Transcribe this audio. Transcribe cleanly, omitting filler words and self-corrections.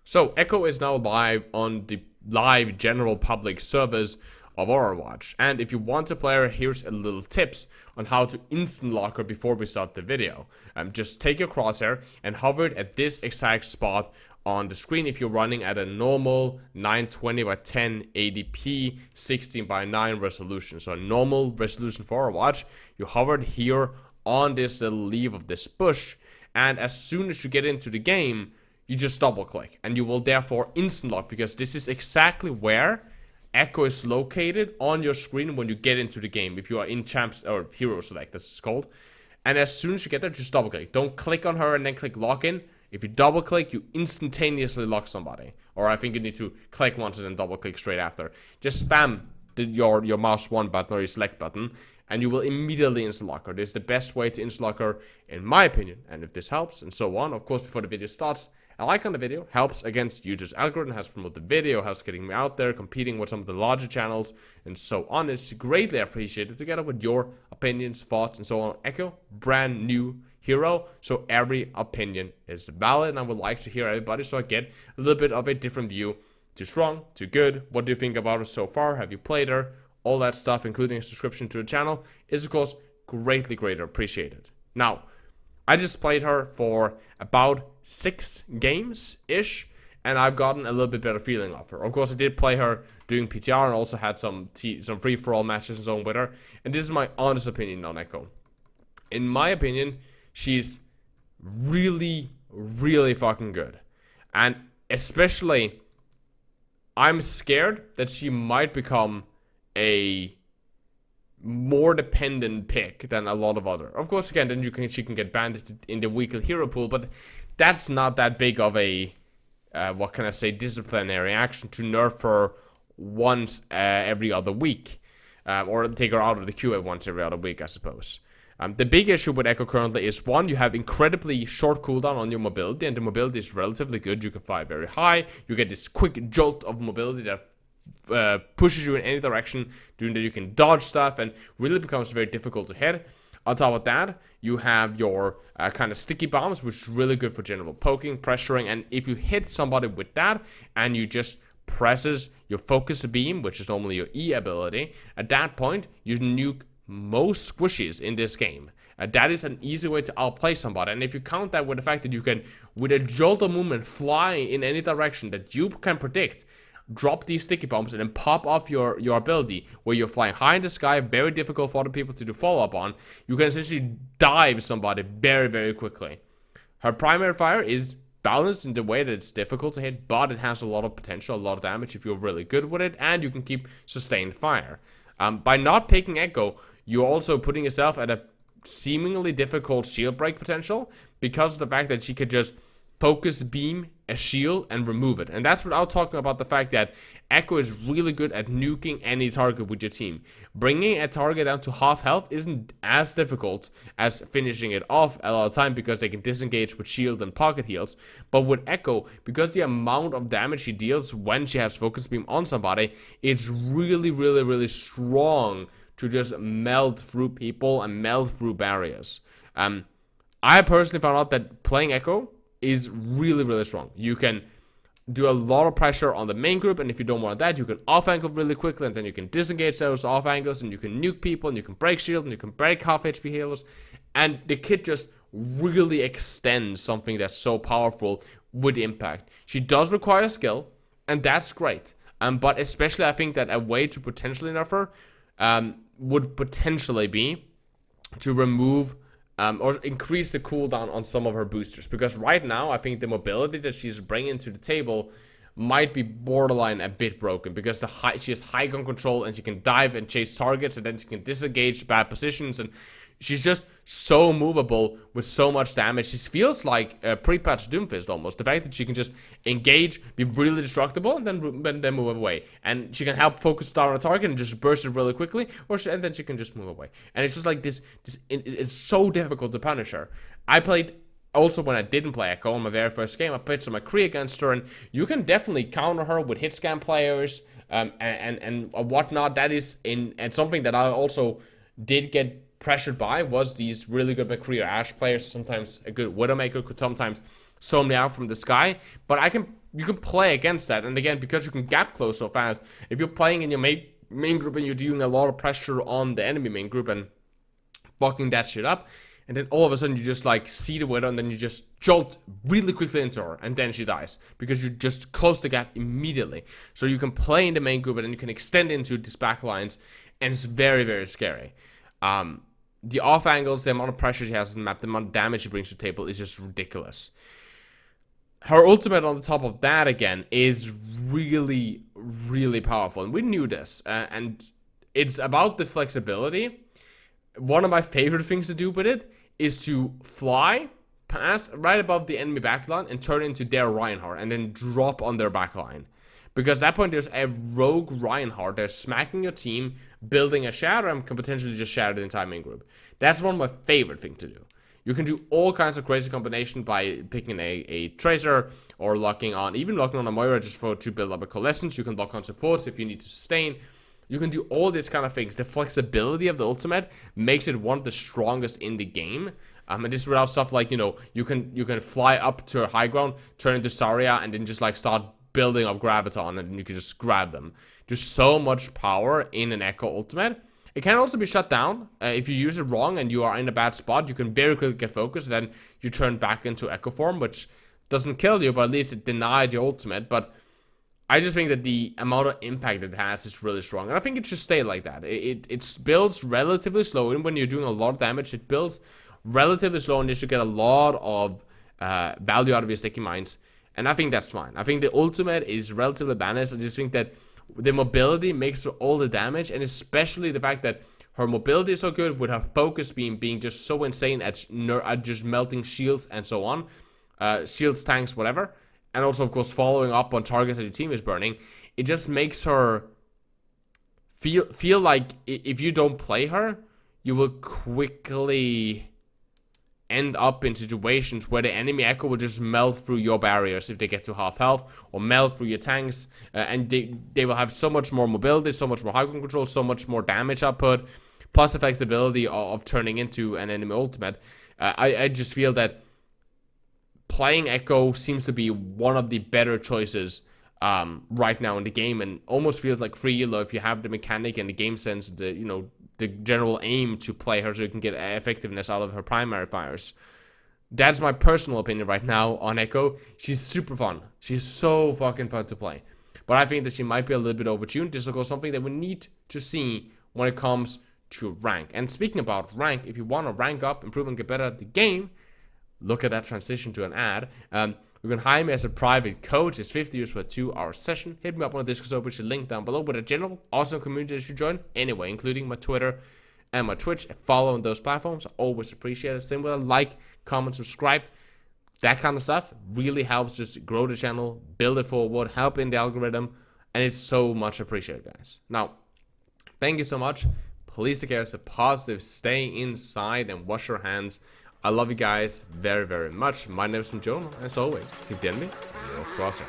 So Echo is now live on the live general public servers of Overwatch. And if you want to play her, here's a little tips on how to instant lock her before we start the video. Just take your crosshair and hover it at this exact spot on the screen if you're running at a normal 920 by 1080p 16 by 9 resolution. So a normal resolution for Overwatch, you hovered here on this little leaf of this bush, and as soon as you get into the game, you just double click and you will therefore instant lock, because this is exactly where Echo is located on your screen when you get into the game, if you are in champs or hero select, as it's called. And as soon as you get there, just double click. Don't click on her and then click login. If you double click, you instantaneously lock somebody. Or I think you need to click once and then double click straight after. Just spam your mouse one button or your select button, and you will immediately instant lock her. This is the best way to instant lock her, in my opinion. And if this helps, and so on, of course, before the video starts, a like on the video helps against YouTube's algorithm, helps promote the video, helps getting me out there, competing with some of the larger channels, and so on. It's greatly appreciated, together with your opinions, thoughts, and so on. Echo, brand new hero, so every opinion is valid, and I would like to hear everybody, so I get a little bit of a different view. Too strong, too good, what do you think about her so far? Have you played her? All that stuff, including a subscription to the channel, is of course greatly appreciated. Now, I just played her for about 6 games-ish, and I've gotten a little bit better feeling of her. Of course, I did play her doing PTR and also had some free-for-all matches and so on with her. And this is my honest opinion on Echo. In my opinion, she's really fucking good. And especially, I'm scared that she might become a more dependent pick than a lot of other. Of course, again, then she can get banned in the weekly hero pool, but that's not that big of a what can I say, disciplinary action to nerf her once every other week, or take her out of the queue once every other week, I suppose. The big issue with Echo currently is, one, you have incredibly short cooldown on your mobility, and the mobility is relatively good. You can fly very high. You get this quick jolt of mobility that pushes you in any direction, doing that you can dodge stuff, and really becomes very difficult to hit. On top of that, you have your kind of sticky bombs, which is really good for general poking, pressuring, and if you hit somebody with that and you just presses your focus beam, which is normally your E ability, at that point you nuke most squishies in this game. That is an easy way to outplay somebody, and if you count that with the fact that you can, with a jolt of movement, fly in any direction that you can predict, drop these sticky bombs and then pop off your ability where you're flying high in the sky, very difficult for other people to do follow-up on. You can essentially dive somebody very quickly. Her primary fire is balanced in the way that it's difficult to hit, but it has a lot of potential, a lot of damage if you're really good with it, and you can keep sustained fire. By not picking Echo, you're also putting yourself at a seemingly difficult shield break potential, because of the fact that she could just focus beam a shield and remove it. And that's without talking about the fact that Echo is really good at nuking any target with your team. Bringing a target down to half health isn't as difficult as finishing it off a lot of time, because they can disengage with shield and pocket heals. But with Echo, because the amount of damage she deals when she has focus beam on somebody, it's really strong to just melt through people and melt through barriers. I personally found out that playing Echo is really strong. You can do a lot of pressure on the main group, and if you don't want that, you can off angle really quickly, and then you can disengage those off angles, and you can nuke people, and you can break shield, and you can break half HP healers, and the kit just really extends something that's so powerful with impact. She does require skill, and that's great, but especially I think that a way to potentially nerf her would potentially be to remove or increase the cooldown on some of her boosters, because right now I think the mobility that she's bringing to the table might be borderline a bit broken, because she has high gun control and she can dive and chase targets, and then she can disengage bad positions, and she's just so movable with so much damage. She feels like a pre-patch Doomfist almost. The fact that she can just engage, be really destructible, and then move away. And she can help focus down on a target and just burst it really quickly, and then she can just move away. And it's just like this it's so difficult to punish her. I played, also when I didn't play Echo on my very first game, I played some McCree against her, and you can definitely counter her with hit scan players and whatnot. That is and something that I also did get pressured by was these really good McCree or Ashe players. Sometimes a good Widowmaker could sometimes slow me out from the sky, but you can play against that. And again, because you can gap close so fast, if you're playing in your main group and you're doing a lot of pressure on the enemy main group and fucking that shit up, and then all of a sudden you just like see the Widow and then you just jolt really quickly into her and then she dies because you just close the gap immediately. So you can play in the main group and then you can extend into these back lines, and it's very, very scary. The off angles, the amount of pressure she has on the map, the amount of damage she brings to the table is just ridiculous. Her ultimate on the top of that, again, is really, really powerful. And we knew this. And it's about the flexibility. One of my favorite things to do with it is to fly past right above the enemy backline and turn into their Reinhardt and then drop on their backline. Because at that point, there's a rogue Reinhardt. They're smacking your team, building a shatter, and can potentially just shatter the entire main group. That's one of my favorite things to do. You can do all kinds of crazy combination by picking a Tracer or locking on a Moira just to build up a Coalescence. You can lock on supports if you need to sustain. You can do all these kind of things. The flexibility of the ultimate makes it one of the strongest in the game. And this without stuff like, you can fly up to a high ground, turn into Zarya, and then just like start building up Graviton, and then you can just grab them. There's so much power in an Echo ultimate. It can also be shut down. If you use it wrong and you are in a bad spot, you can very quickly get focused, and then you turn back into Echo form, which doesn't kill you, but at least it denied your ultimate. But I just think that the amount of impact it has is really strong, and I think it should stay like that. It builds relatively slow, and when you're doing a lot of damage, it builds relatively slow, and you should get a lot of value out of your sticky mines, and I think that's fine. I think the ultimate is relatively balanced. I just think that the mobility makes all the damage, and especially the fact that her mobility is so good, with her focus being just so insane at just melting shields and so on, shields, tanks, whatever, and also of course following up on targets that your team is burning. It just makes her feel like if you don't play her, you will quickly end up in situations where the enemy Echo will just melt through your barriers if they get to half health, or melt through your tanks, and they will have so much more mobility, so much more high ground control, so much more damage output, plus the flexibility of turning into an enemy ultimate. I just feel that playing Echo seems to be one of the better choices right now in the game, and almost feels like free elo if you have the mechanic and the game sense, the general aim to play her so you can get effectiveness out of her primary fires. That's my personal opinion right now on Echo. She's super fun. She's so fucking fun to play. But I think that she might be a little bit overtuned. This is of course something that we need to see when it comes to rank. And speaking about rank, if you want to rank up, improve, and get better at the game, look at that transition to an ad. You can hire me as a private coach. It's 50 euros for a 2-hour session. Hit me up on the Discord server, which is linked down below, with a general awesome community that you should join anyway, including my Twitter and my Twitch. Follow on those platforms. I always appreciate it. Same with a like, comment, subscribe. That kind of stuff really helps just grow the channel, build it forward, help in the algorithm, and it's so much appreciated, guys. Now, thank you so much. Please take care, stay positive, stay inside, and wash your hands. I love you guys very, very much. My name is Jonal. As always, keep the enemy in your crosshair.